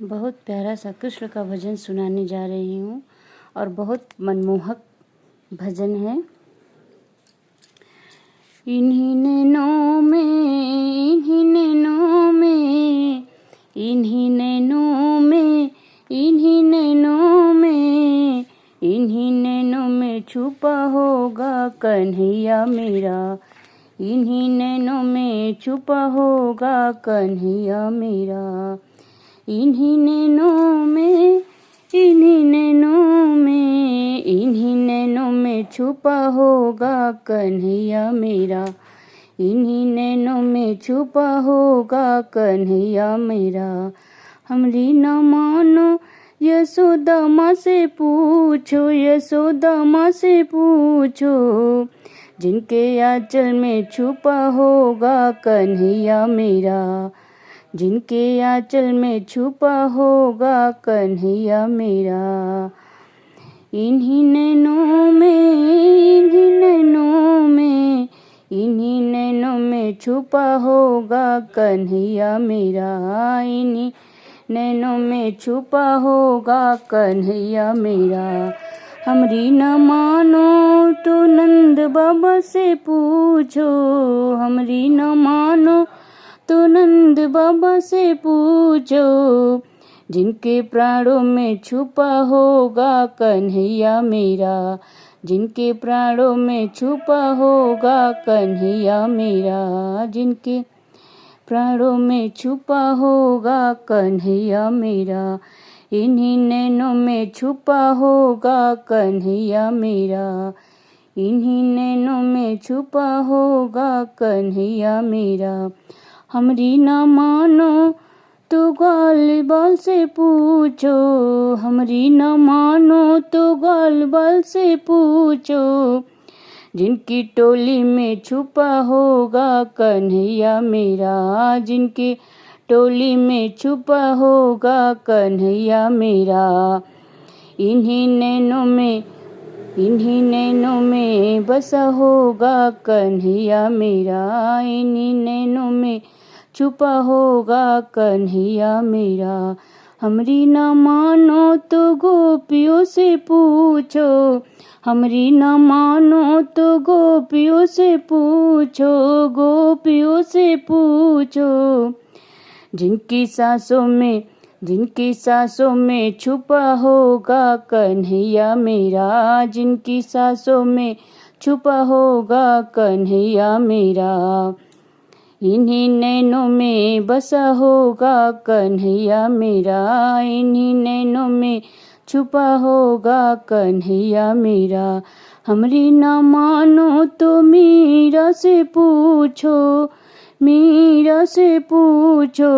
बहुत प्यारा सा कृष्ण का भजन सुनाने जा रही हूँ और बहुत मनमोहक भजन है। इन्हीं नैनों में, इन्हीं नैनों में, इन्हीं नैनों में, इन्हीं नैनों में, इन्हीं नैनों में छुपा होगा कन्हैया मेरा। इन्हीं नैनों में छुपा होगा कन्हैया मेरा। इन्हीं नैनों में, इन्हीं नैनों में, इन्हीं नैनों में छुपा होगा कन्हैया मेरा। इन्हीं नैनों में छुपा होगा कन्हैया मेरा। हमरी न मानो यशोदा माँ से पूछो, यशोदा माँ से पूछो, जिनके आंचल में छुपा होगा कन्हैया मेरा। जिनके आंचल में छुपा होगा कन्हैया मेरा। इन्हीं नैनों में, इन्हीं नैनों में, इन्हीं नैनों में छुपा होगा कन्हैया मेरा। इन्हीं नैनों में छुपा होगा कन्हैया मेरा। हमरी न मानो तो नंद बाबा से पूछो, हमरी न मानो तो नंद बाबा से पूछो, जिनके प्राणों में छुपा होगा कन्हैया मेरा। जिनके प्राणों में छुपा होगा कन्हैया मेरा। जिनके प्राणों में छुपा होगा कन्हैया मेरा। इन्हीं नैनों में छुपा होगा कन्हैया मेरा। इन्हीं नैनों में छुपा होगा कन्हैया मेरा। हमरी न मानो तो ग्वाल बाल से पूछो, हमरी न मानो तो ग्वाल बाल से पूछो, जिनकी टोली में छुपा होगा कन्हैया मेरा। जिनकी टोली में छुपा होगा कन्हैया मेरा। इन्हीं नैनों में, इन्हीं नैनों में बसा होगा कन्हैया मेरा। इन्हीं नैनों में छुपा होगा कन्हैया मेरा। हमरी न मानो तो गोपियों से पूछो, हमरी न मानो तो गोपियों से पूछो, गोपियों से पूछो, जिनकी सांसों में, जिनकी सांसों में छुपा होगा कन्हैया मेरा। जिनकी सांसों में छुपा होगा कन्हैया मेरा। इन्हीं नैनों में बसा होगा कन्हैया मेरा। इन्हीं नैनों में छुपा होगा कन्हैया मेरा। हमरी न मानो तो मीरा से पूछो, मीरा से पूछो,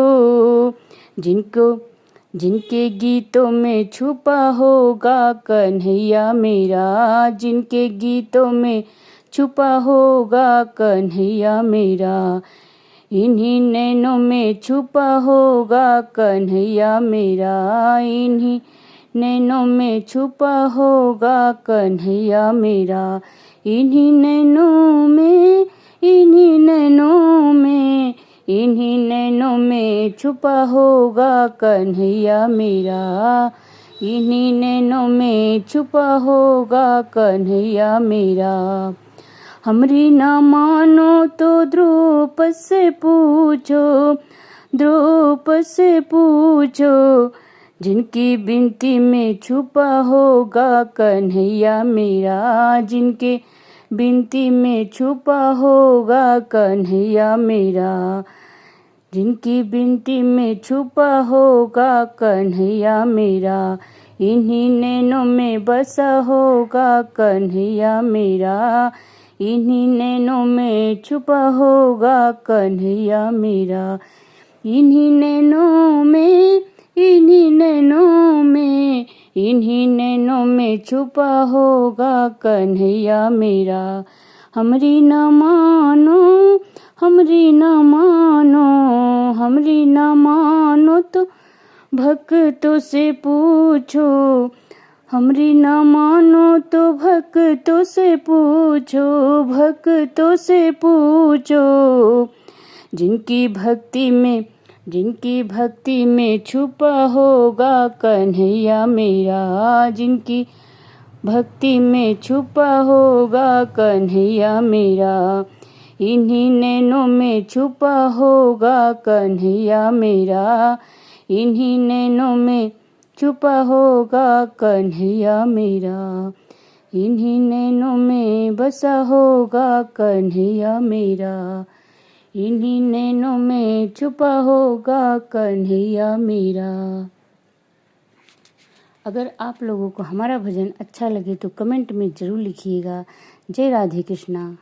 जिनको, जिनके गीतों में छुपा होगा कन्हैया मेरा। जिनके गीतों में छुपा होगा कन्हैया मेरा। इन्हीं नैनों में छुपा होगा कन्हैया मेरा। इन्हीं नैनों में छुपा होगा कन्हैया मेरा। इन्हीं नैनों में, इन्हीं नैनों में, इन्हीं नैनों में छुपा होगा कन्हैया मेरा। इन्हीं नैनों में छुपा होगा कन्हैया मेरा। हमरी न मानो तो द्रुपद से पूछो, द्रुपद से पूछो, जिनकी बिनती में छुपा होगा कन्हैया मेरा। जिनके बिनती में छुपा होगा कन्हैया मेरा। जिनकी बिनती में छुपा होगा कन्हैया मेरा। इन्हीं नैनों में बसा होगा कन्हैया मेरा। इन्हीं नैनों में छुपा होगा कन्हैया मेरा। इन्हीं नैनों में, इन्हीं नैनों में, इन्हीं नैनों में छुपा होगा कन्हैया मेरा। हमरी न मानो, हमरी न मानो, हमरी न मानो तो भक्तों से पूछो, हमरी न मानो तो भक्तों से पूछो, भक्तों से पूछो, जिनकी भक्ति में, जिनकी भक्ति में छुपा होगा कन्हैया मेरा, जिनकी भक्ति में छुपा होगा कन्हैया मेरा, इन्हीं नैनों में छुपा होगा कन्हैया मेरा, इन्हीं नैनों में छुपा होगा कन्हैया मेरा, इन्हीं नैनों में बसा होगा कन्हैया मेरा, इन्हीं नैनों में छुपा होगा कन्हैया मेरा। अगर आप लोगों को हमारा भजन अच्छा लगे तो कमेंट में ज़रूर लिखिएगा। जय राधे कृष्णा।